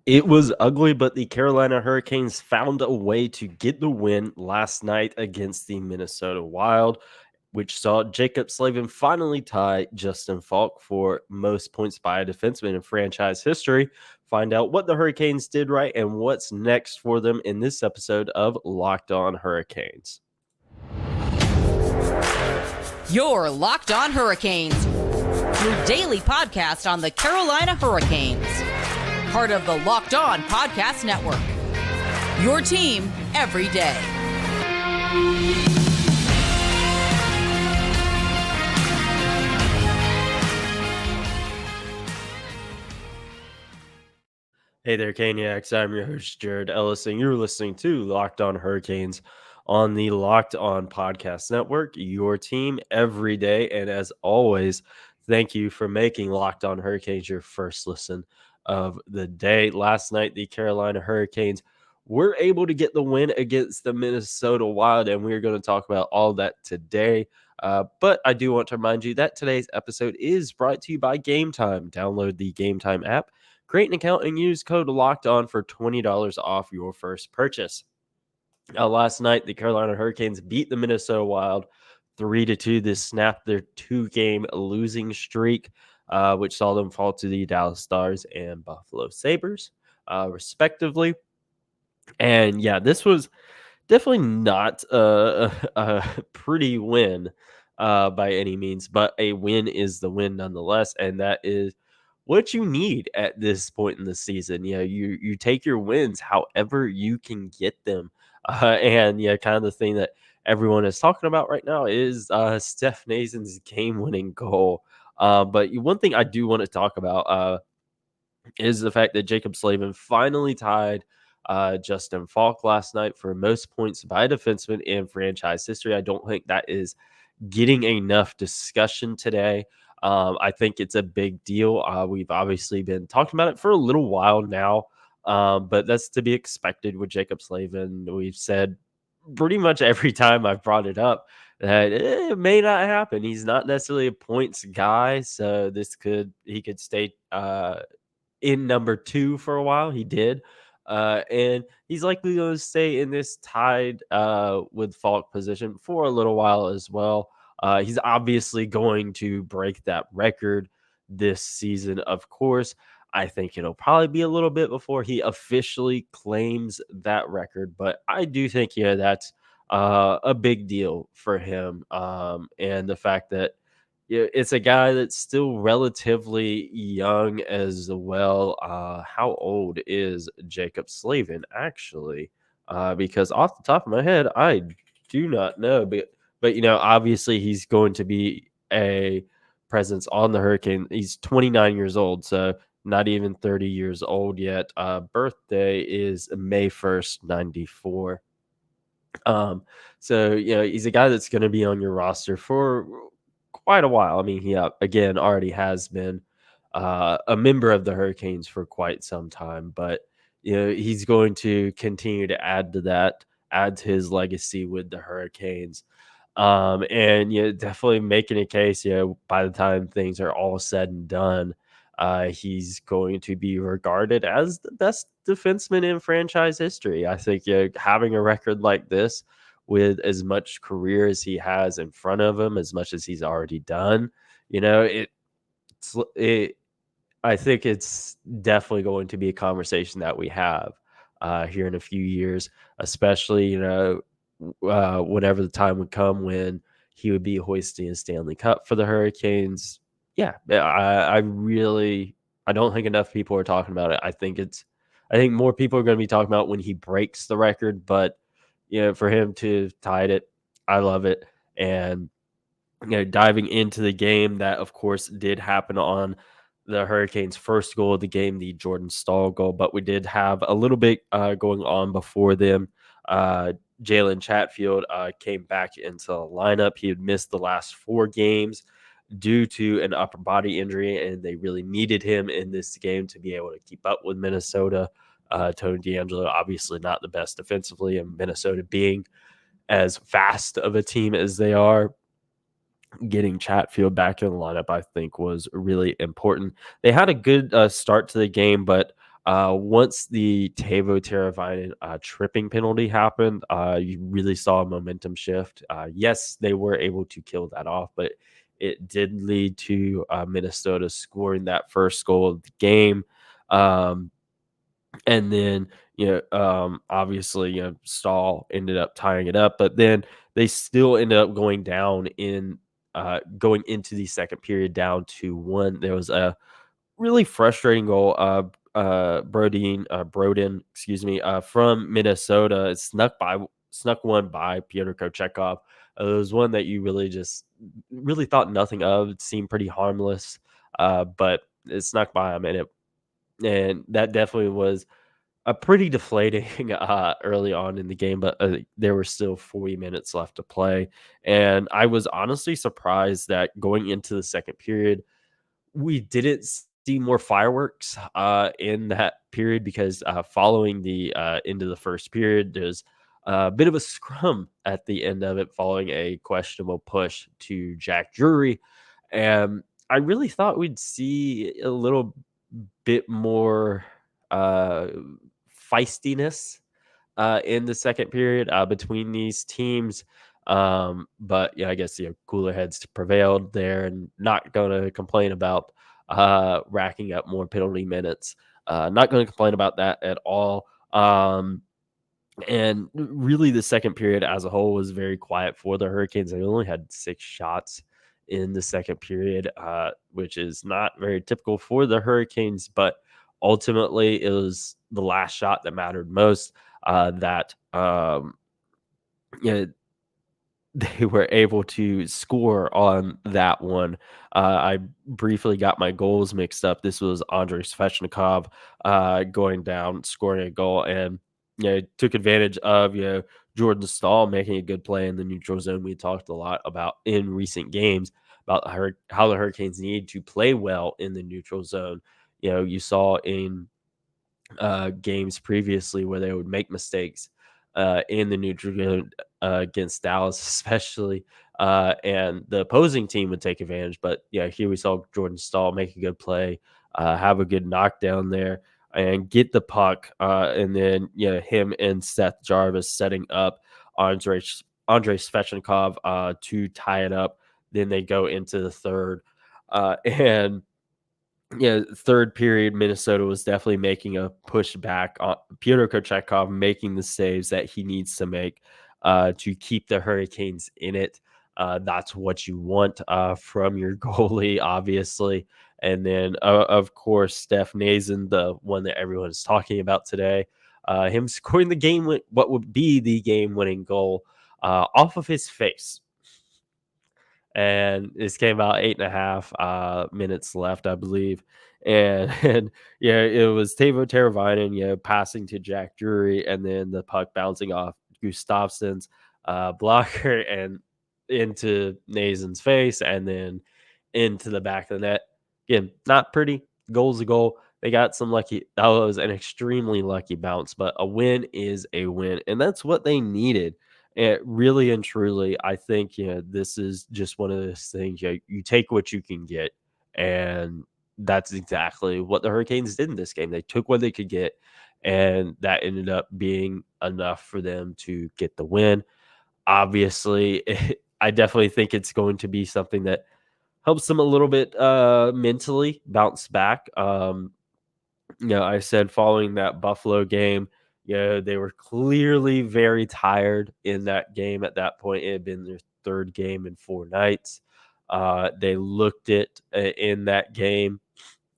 It was ugly, but the Carolina Hurricanes found a way to get the win last night against the Minnesota Wild, which saw Jaccob Slavin finally tie Justin Faulk for most points by a defenseman in franchise history. Find out what the Hurricanes did right and what's next for them in this episode of Locked On Hurricanes. You're Locked On Hurricanes, your daily podcast on the Carolina Hurricanes. Part of the Locked On Podcast Network, your team every day. Hey there, Caniacs. I'm your host, Jared Ellis, and you're listening to Locked On Hurricanes on the Locked On Podcast Network, your team every day. And as always, thank you for making Locked On Hurricanes your first listen of the day. Last night, the Carolina Hurricanes were able to get the win against the Minnesota Wild, and we're going to talk about all that today. But I do want to remind you that today's episode is brought to you by Game Time. Download the Game Time app, create an account, and use code LOCKEDON for $20 off your first purchase. Last night, the Carolina Hurricanes beat the Minnesota Wild 3-2. This snapped their two-game losing streak, which saw them fall to the Dallas Stars and Buffalo Sabres, respectively. And yeah, this was definitely not a pretty win by any means, but a win is the win nonetheless, and that is what you need at this point in the season. You take your wins however you can get them, and kind of the thing that everyone is talking about right now is Stef Noesen's game-winning goal. But one thing I do want to talk about is the fact that Jaccob Slavin finally tied Justin Faulk last night for most points by a defenseman in franchise history. I don't think that is getting enough discussion today. I think it's a big deal. We've obviously been talking about it for a little while now, but that's to be expected with Jaccob Slavin. We've said pretty much every time I've brought it up that it may not happen. He's not necessarily a points guy, so he could stay in number 2 for a while. He did. And he's likely going to stay in this tied with Faulk position for a little while as well. He's obviously going to break that record this season, of course. I think it'll probably be a little bit before he officially claims that record, but I do think, that's a big deal for him. And the fact that it's a guy that's still relatively young as well. How old is Jaccob Slavin, actually? Because off the top of my head, I do not know. But obviously he's going to be a presence on the Hurricane. He's 29 years old, so not even 30 years old yet. Birthday is May 1st, 94. So he's a guy that's going to be on your roster for quite a while. I mean, he again already has been a member of the Hurricanes for quite some time, but he's going to continue to add to that, add to his legacy with the Hurricanes. And definitely making a case, by the time things are all said and done, he's going to be regarded as the best defenseman in franchise history. I think having a record like this with as much career as he has in front of him, as much as he's already done, I think it's definitely going to be a conversation that we have here in a few years, especially, whenever the time would come when he would be hoisting a Stanley Cup for the Hurricanes. Yeah, I don't think enough people are talking about it. I think more people are going to be talking about when he breaks the record, but for him to tie it, I love it. And diving into the game that, of course, did happen on the Hurricanes' first goal of the game, the Jordan Staal goal, but we did have a little bit going on before them. Jalen Chatfield came back into the lineup. He had missed the last 4 games due to an upper body injury, and they really needed him in this game to be able to keep up with Minnesota. Tony DeAngelo, obviously not the best defensively, and Minnesota being as fast of a team as they are, getting Chatfield back in the lineup, I think, was really important. They had a good start to the game, but Once the Teuvo Teravainen tripping penalty happened, you really saw a momentum shift. Yes, they were able to kill that off, but it did lead to Minnesota scoring that first goal of the game. And then, obviously, Stahl ended up tying it up, but then they still ended up going into the second period down to 1. There was a really frustrating goal. Brodin, excuse me, from Minnesota. It snuck one by Pyotr Kochetkov. It was one that you really thought nothing of. It seemed pretty harmless, but it snuck by him, and that definitely was a pretty deflating early on in the game. But there were still 40 minutes left to play, and I was honestly surprised that going into the second period we didn't see more fireworks in that period because following the end of the first period, there's a bit of a scrum at the end of it following a questionable push to Jack Drury. And I really thought we'd see a little bit more uh, feistiness in the second period between these teams. But yeah, I guess cooler heads prevailed there, and not going to complain about racking up more penalty minutes. Not going to complain about that at all. And really, the second period as a whole was very quiet for the Hurricanes. They only had 6 shots in the second period, which is not very typical for the Hurricanes. But ultimately, it was the last shot that mattered most. That you know, they were able to score on that one. I briefly got my goals mixed up. This was Andrei Svechnikov going down, scoring a goal, and took advantage of Jordan Stahl making a good play in the neutral zone. We talked a lot about in recent games about how the Hurricanes need to play well in the neutral zone. You saw in games previously where they would make mistakes in the neutral zone against Dallas, especially, and the opposing team would take advantage. But here we saw Jordan Stahl make a good play, have a good knockdown there, and get the puck, and then him and Seth Jarvis setting up Andrei Svechnikov to tie it up. Then they go into the third, and third period, Minnesota was definitely making a push back on Pyotr Kochetkov, making the saves that he needs to make to keep the Hurricanes in it. That's what you want from your goalie, obviously. And then, of course, Stef Noesen, the one that everyone is talking about today, him scoring what would be the game-winning goal off of his face. And this came about 8.5 minutes left, I believe. And, and it was Teuvo Teravainen, passing to Jack Drury, and then the puck bouncing off Gustafsson's blocker and into Nazen's face, and then into the back of the net. Again, not pretty. Goal's a goal. They got some lucky. That was an extremely lucky bounce, but a win is a win, and that's what they needed. And really and truly, I think this is just one of those things. You take what you can get, and that's exactly what the Hurricanes did in this game. They took what they could get, and that ended up being enough for them to get the win. Obviously, I definitely think it's going to be something that helps them a little bit mentally bounce back. I said following that Buffalo game, they were clearly very tired in that game at that point. It had been their third game in 4 nights. They looked it in that game,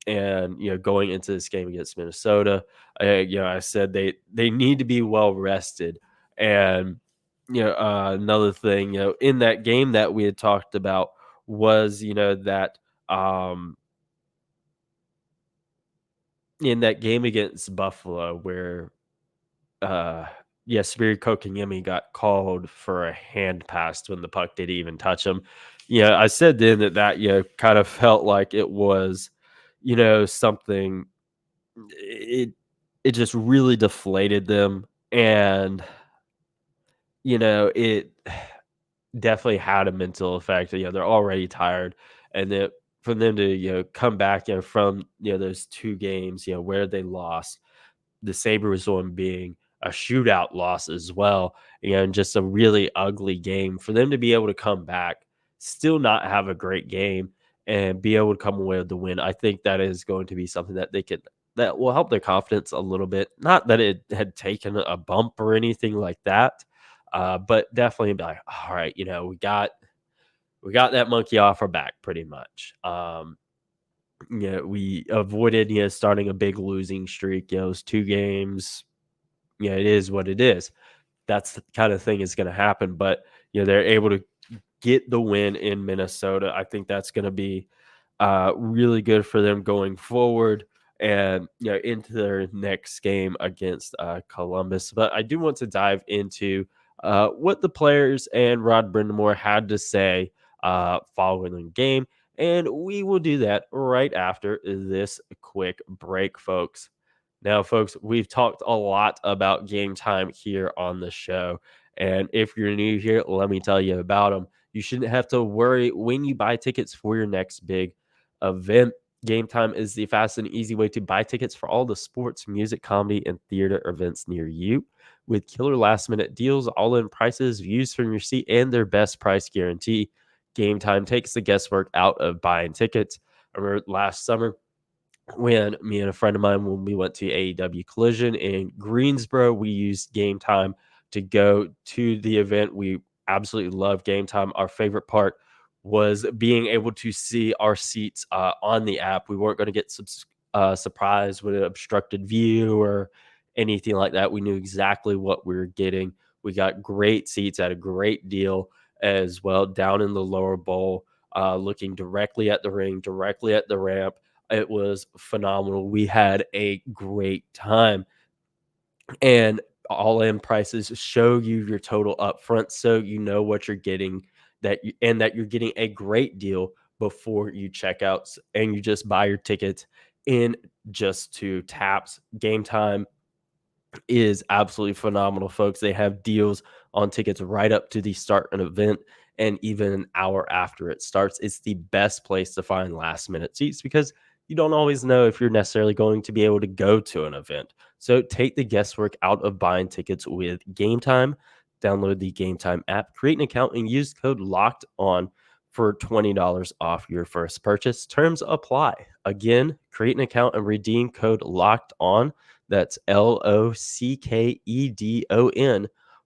and going into this game against Minnesota, I said they need to be well rested. And another thing, in that game that we had talked about was that in that game against Buffalo where Spirit Kokeniemi got called for a hand pass when the puck didn't even touch him. I said then that kind of felt like it was something, it just really deflated them, and it definitely had a mental effect. They're already tired, and then for them to come back from those 2 games where they lost, the Sabres one being a shootout loss as well, and just a really ugly game. For them to be able to come back, still not have a great game, and be able to come away with the win, I think that is going to be something that will help their confidence a little bit. Not that it had taken a bump or anything like that, but definitely be like, all right, we got that monkey off our back pretty much. We avoided starting a big losing streak. It was 2 games. It is what it is. That's the kind of thing is going to happen. But they're able to get the win in Minnesota. I think that's going to be really good for them going forward and into their next game against Columbus. But I do want to dive into what the players and Rod Brind'amour had to say following the game, and we will do that right after this quick break, folks. Now, folks, we've talked a lot about game time here on the show. And if you're new here, let me tell you about them. You shouldn't have to worry when you buy tickets for your next big event. Game Time is the fast and easy way to buy tickets for all the sports, music, comedy, and theater events near you. With killer last minute deals, all in prices, views from your seat, and their best price guarantee, Game Time takes the guesswork out of buying tickets. I remember last summer when me and a friend of mine, when we went to AEW Collision in Greensboro, we used Game Time to go to the event. We absolutely love Game Time. Our favorite part was being able to see our seats on the app. We weren't going to get surprised with an obstructed view or anything like that. We knew exactly what we were getting. We got great seats at a great deal as well, down in the lower bowl, looking directly at the ring, directly at the ramp. It was phenomenal. We had a great time. And all-in prices show you your total upfront, so you know what you're getting, that you're getting a great deal before you check out, and you just buy your tickets in just 2 taps. Game Time is absolutely phenomenal, folks. They have deals on tickets right up to the start of an event and even an hour after it starts. It's the best place to find last minute seats because you don't always know if you're necessarily going to be able to go to an event. So take the guesswork out of buying tickets with Game Time. Download the Game Time app, create an account, and use code LOCKED ON for $20 off your first purchase. Terms apply. Again, create an account and redeem code LOCKED ON. That's LOCKEDON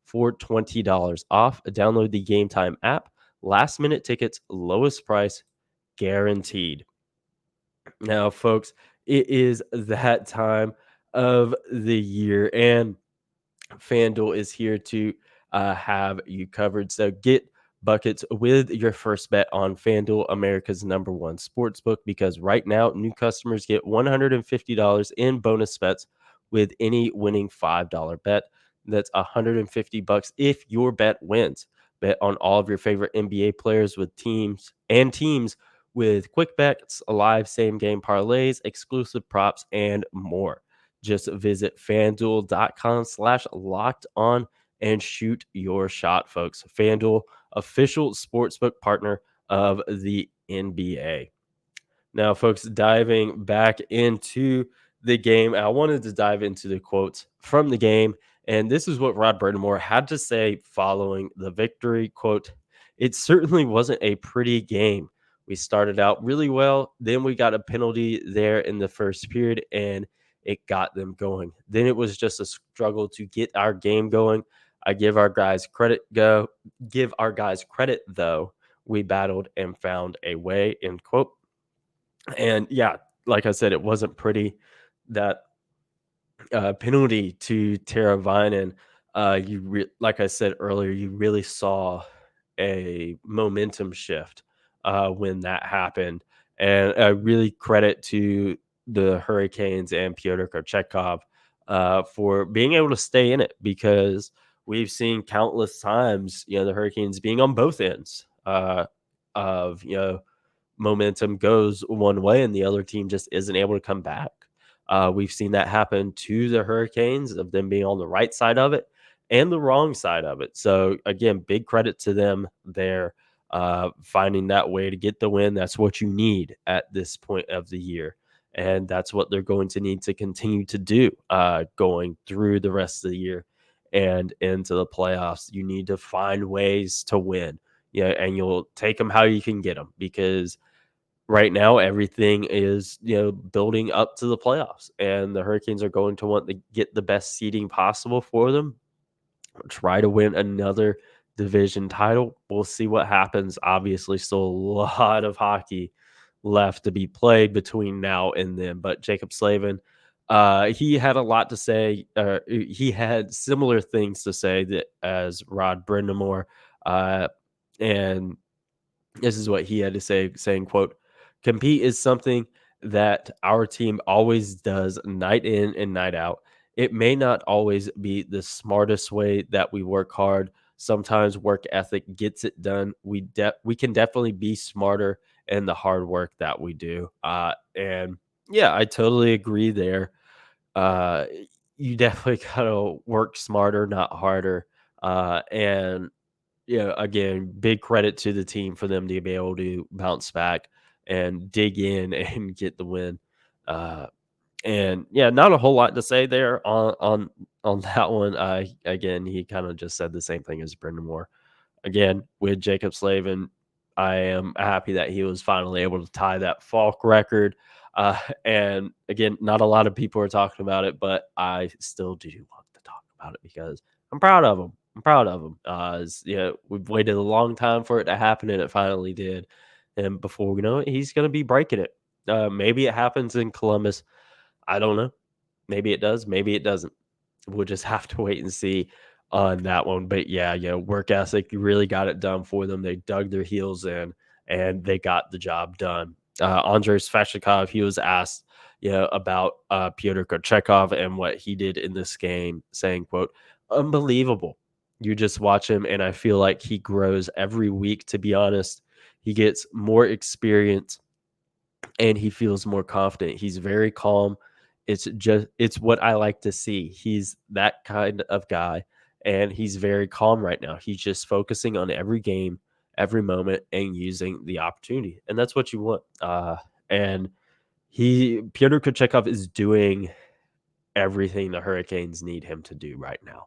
for $20 off. Download the Game Time app. Last minute tickets, lowest price guaranteed. Now, folks, it is that time of the year, and FanDuel is here to have you covered. So get buckets with your first bet on FanDuel, America's #1 sportsbook, because right now new customers get $150 in bonus bets with any winning $5 bet. That's $150 if your bet wins. Bet on all of your favorite NBA players with teams with quick bets, live same game parlays, exclusive props, and more. Just visit fanduel.com/locked on and shoot your shot, folks. FanDuel, official sportsbook partner of the NBA. Now, folks, diving back into the game, I wanted to dive into the quotes from the game. And this is what Rod Brind'amour had to say following the victory. Quote, "It certainly wasn't a pretty game. We started out really well. Then we got a penalty there in the first period, and it got them going. Then it was just a struggle to get our game going. I give our guys credit, though. We battled and found a way," end quote. And yeah, like I said, it wasn't pretty. That penalty to Tara Vinen, like I said earlier, you really saw a momentum shift when that happened, and really credit to the Hurricanes and Pyotr Kochetkov for being able to stay in it, because we've seen countless times, the Hurricanes being on both ends of momentum goes one way and the other team just isn't able to come back. We've seen that happen to the Hurricanes, of them being on the right side of it and the wrong side of it. So again, big credit to them there, finding that way to get the win. That's what you need at this point of the year. And that's what they're going to need to continue to do going through the rest of the year and into the playoffs. You need to find ways to win. Yeah, and you'll take them how you can get them, because right now everything is, building up to the playoffs, and the Hurricanes are going to want to get the best seeding possible for them, try to win another division title. We'll see what happens. Obviously, still a lot of hockey left to be played between now and then. But Jaccob Slavin, he had a lot to say. He had similar things to say that as Rod Brind'amour, and this is what he had to say, saying, quote, "Compete is something that our team always does night in and night out. It may not always be the smartest way that we work hard. Sometimes work ethic gets it done. We can definitely be smarter in the hard work that we do." And yeah, I totally agree there. Uh, you definitely gotta work smarter, not harder. And yeah, again, big credit to the team for them to be able to bounce back and dig in and get the win. Uh, and yeah, not a whole lot to say there on that one. Again, he kind of just said the same thing as Brendan Moore. Again, with Jaccob Slavin, I am happy that he was finally able to tie that Faulk record. And again, not a lot of people are talking about it, but I still do want to talk about it because I'm proud of him. I'm proud of him. We've waited a long time for it to happen, and it finally did. And before we know it, he's going to be breaking it. Maybe it happens in Columbus. I don't know. Maybe it does. Maybe it doesn't. We'll just have to wait and see on that one. But yeah, work ethic really got it done for them. They dug their heels in and they got the job done. Andrei Svechnikov, he was asked, about Pyotr Kochetkov and what he did in this game, saying, quote, "Unbelievable. You just watch him, and I feel like he grows every week, to be honest. He gets more experience and he feels more confident. He's very calm. It's what I like to see. He's that kind of guy, and he's very calm right now. He's just focusing on every game, every moment, and using the opportunity. And that's what you want. And he Pyotr Kochetkov is doing everything the Hurricanes need him to do right now.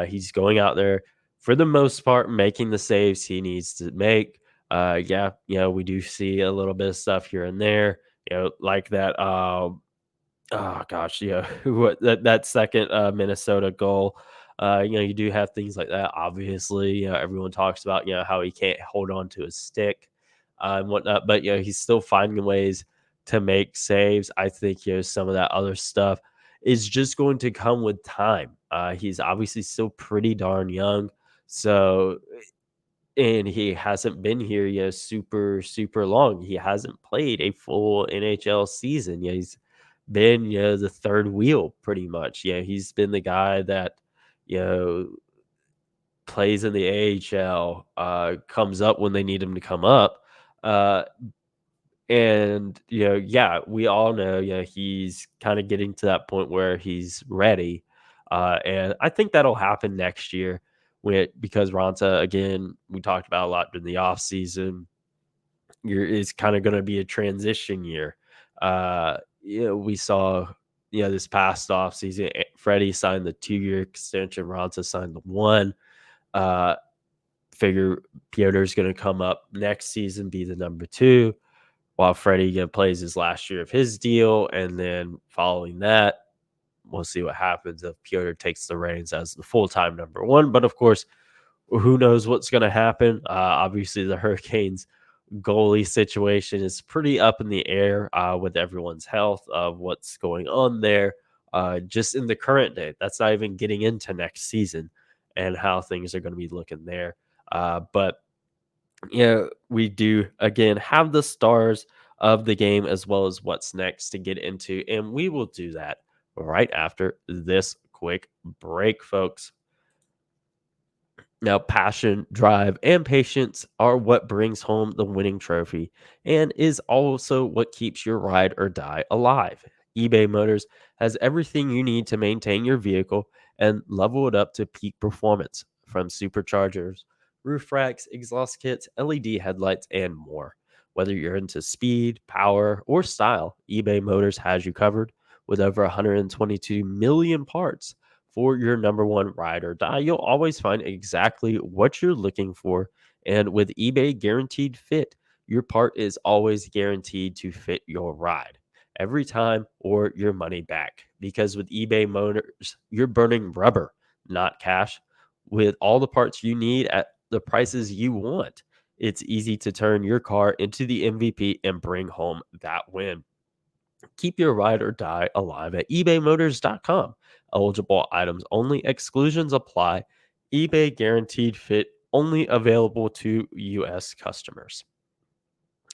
He's going out there for the most part, making the saves he needs to make. Yeah, we do see a little bit of stuff here and there, like that. Oh gosh, yeah, what that second Minnesota goal. You do have things like that. Obviously, everyone talks about how he can't hold on to his stick and whatnot, but he's still finding ways to make saves. I think some of that other stuff is just going to come with time. He's obviously still pretty darn young, so and he hasn't been here super super long. He hasn't played a full NHL season. He's been the third wheel pretty much. He's been the guy that you know plays in the AHL, comes up when they need him to come up. Uh, and yeah, we all know, he's kind of getting to that point where he's ready. And I think that'll happen next year because Ronta, again, we talked about a lot during the off season. Is kind of going to be a transition year. We saw, this past off season, Freddie signed the 2-year extension, Ronta signed the one. Uh, Figure Piotr's going to come up next season, be the number 2, while Freddie plays his last year of his deal. And then following that, we'll see what happens if Pyotr takes the reins as the full-time number 1. But of course, who knows what's going to happen? Obviously, the Hurricanes goalie situation is pretty up in the air with everyone's health of what's going on there just in the current day. That's not even getting into next season and how things are going to be looking there. But we do again have the stars of the game as well as what's next to get into, and we will do that right after this quick break, folks. Now, passion, drive, and patience are what brings home the winning trophy and is also what keeps your ride or die alive. eBay Motors has everything you need to maintain your vehicle and level it up to peak performance, from superchargers, roof racks, exhaust kits, LED headlights, and more. Whether you're into speed, power, or style, eBay Motors has you covered with over 122 million parts for your number one ride or die. You'll always find exactly what you're looking for. And with eBay Guaranteed Fit, your part is always guaranteed to fit your ride every time or your money back. Because with eBay Motors, you're burning rubber, not cash, with all the parts you need at the prices you want. It's easy to turn your car into the MVP and bring home that win. Keep your ride or die alive at ebaymotors.com. Eligible items only, exclusions apply. eBay Guaranteed Fit only available to U.S. customers.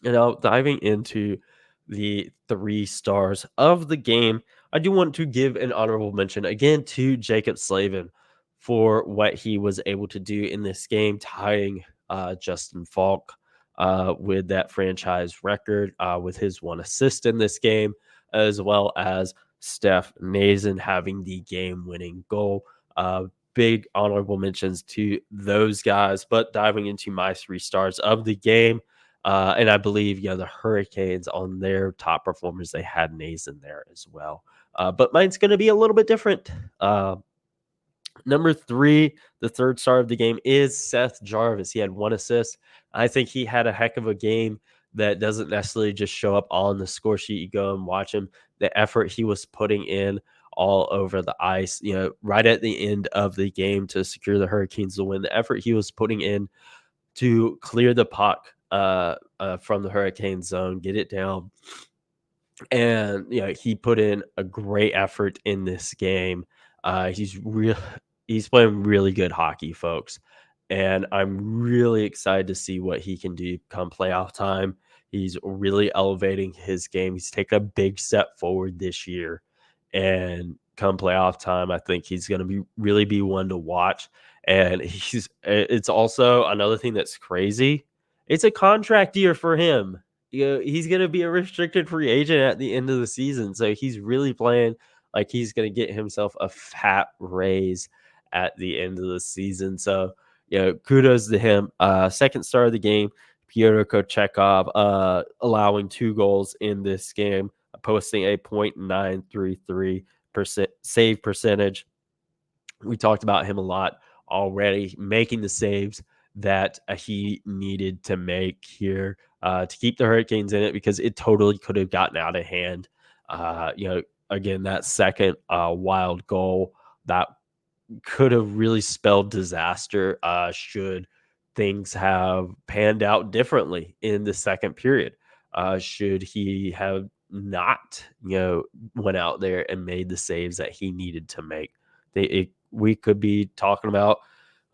And now diving into the 3 stars of the game, I do want to give an honorable mention again to Jaccob Slavin for what he was able to do in this game, tying Justin Faulk with that franchise record with his 1 assist in this game, as well as Stef Noesen having the game-winning goal. Big honorable mentions to those guys, but diving into my 3 stars of the game. And I believe, the Hurricanes on their top performers, they had Nason there as well. But mine's going to be a little bit different. Number 3, the 3rd star of the game is Seth Jarvis. He had 1 assist. I think he had a heck of a game that doesn't necessarily just show up on the score sheet. You go and watch him. The effort he was putting in all over the ice, right at the end of the game to secure the Hurricanes the win. The effort he was putting in to clear the puck from the Hurricane zone, get it down. And he put in a great effort in this game. He's he's playing really good hockey, folks. And I'm really excited to see what he can do come playoff time. He's really elevating his game. He's taken a big step forward this year. And come playoff time, I think he's going to really be one to watch. And it's also another thing that's crazy. It's a contract year for him. He's going to be a restricted free agent at the end of the season. So he's really playing like he's going to get himself a fat raise at the end of the season. So, kudos to him. 2nd star of the game, Pyotr Kochetkov, allowing 2 goals in this game, posting a .933% save percentage. We talked about him a lot already, making the saves that he needed to make here to keep the Hurricanes in it, because it totally could have gotten out of hand. Again, that second wild goal that could have really spelled disaster should things have panned out differently in the second period. Should he have not, went out there and made the saves that he needed to make. We could be talking about,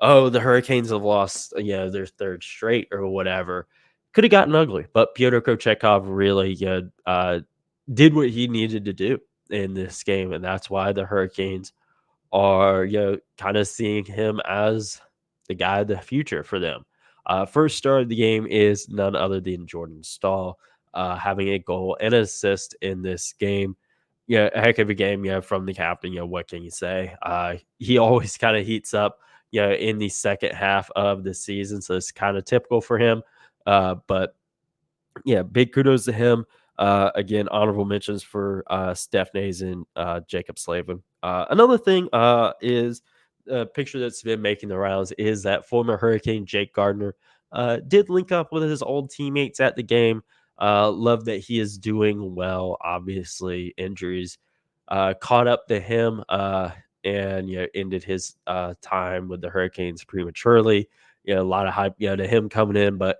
the Hurricanes have lost, their 3rd straight or whatever. Could have gotten ugly, but Pyotr Kochetkov really did what he needed to do in this game, and that's why the Hurricanes are, kind of seeing him as the guy of the future for them. 1st star of the game is none other than Jordan Staal, having a goal and an assist in this game. A heck of a game, from the captain. What can you say? He always kind of heats up, in the second half of the season, so it's kind of typical for him. But big kudos to him. Again, honorable mentions for Stef Noesen and Jaccob Slavin. Another thing is a picture that's been making the rounds is that former Hurricane Jake Gardiner did link up with his old teammates at the game. Love that he is doing well. Obviously, injuries caught up to him and ended his time with the Hurricanes prematurely. A lot of hype to him coming in, but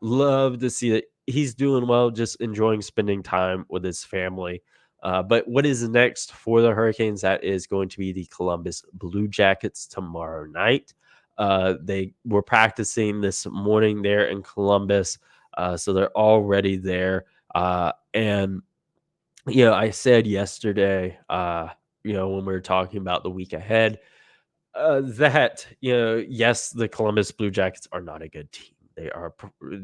love to see that he's doing well, just enjoying spending time with his family. But what is next for the Hurricanes? That is going to be the Columbus Blue Jackets tomorrow night. They were practicing this morning there in Columbus, so they're already there. And I said yesterday, when we were talking about the week ahead, that yes, the Columbus Blue Jackets are not a good team. They are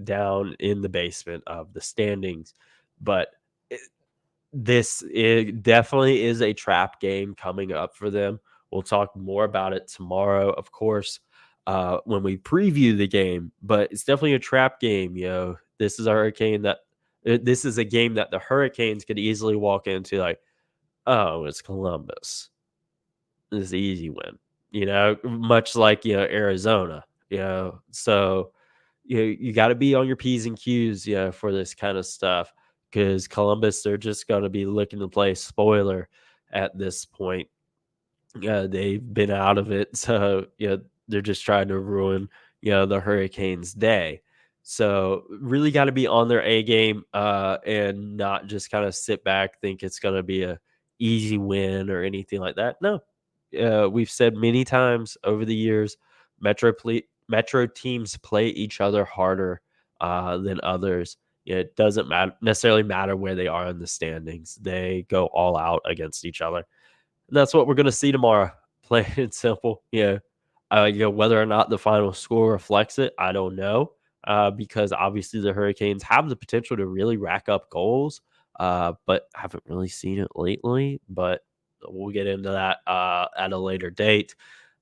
down in the basement of the standings, but it definitely is a trap game coming up for them. We'll talk more about it tomorrow, of course, when we preview the game, but it's definitely a trap game. this is a hurricane that this is a game that the Hurricanes could easily walk into like, oh, it's Columbus. This is an easy win, much like, Arizona, so you got to be on your P's and Q's, for this kind of stuff because Columbus, they're just going to be looking to play spoiler at this point. They've been out of it, so they're just trying to ruin the Hurricanes' day. So really got to be on their A game, and not just kind of sit back, think it's going to be a easy win or anything like that. No, we've said many times over the years, Metro teams play each other harder than others. It doesn't necessarily matter where they are in the standings; they go all out against each other. And that's what we're going to see tomorrow. Plain and simple. Whether or not the final score reflects it, I don't know. Because obviously the Hurricanes have the potential to really rack up goals, but haven't really seen it lately. But we'll get into that at a later date.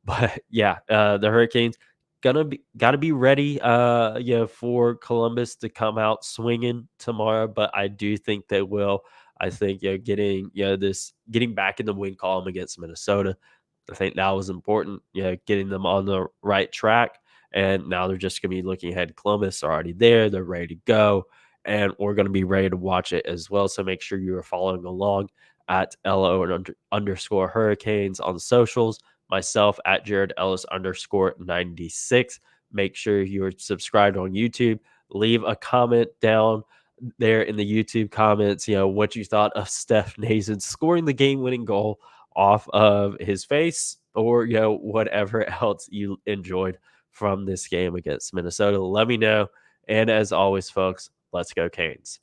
But yeah, the Hurricanes gotta be ready, for Columbus to come out swinging tomorrow. But I do think they will. I think getting back in the win column against Minnesota, I think that was important. Getting them on the right track, and now they're just gonna be looking ahead. Columbus are already there; they're ready to go, and we're gonna be ready to watch it as well. So make sure you are following along at LO and underscore Hurricanes on the socials. Myself at Jared Ellis underscore 96. Make sure you're subscribed on YouTube. Leave a comment down there in the YouTube comments, what you thought of Stef Noesen scoring the game-winning goal off of his face, or whatever else you enjoyed from this game against Minnesota. Let me know. And as always, folks, let's go Canes.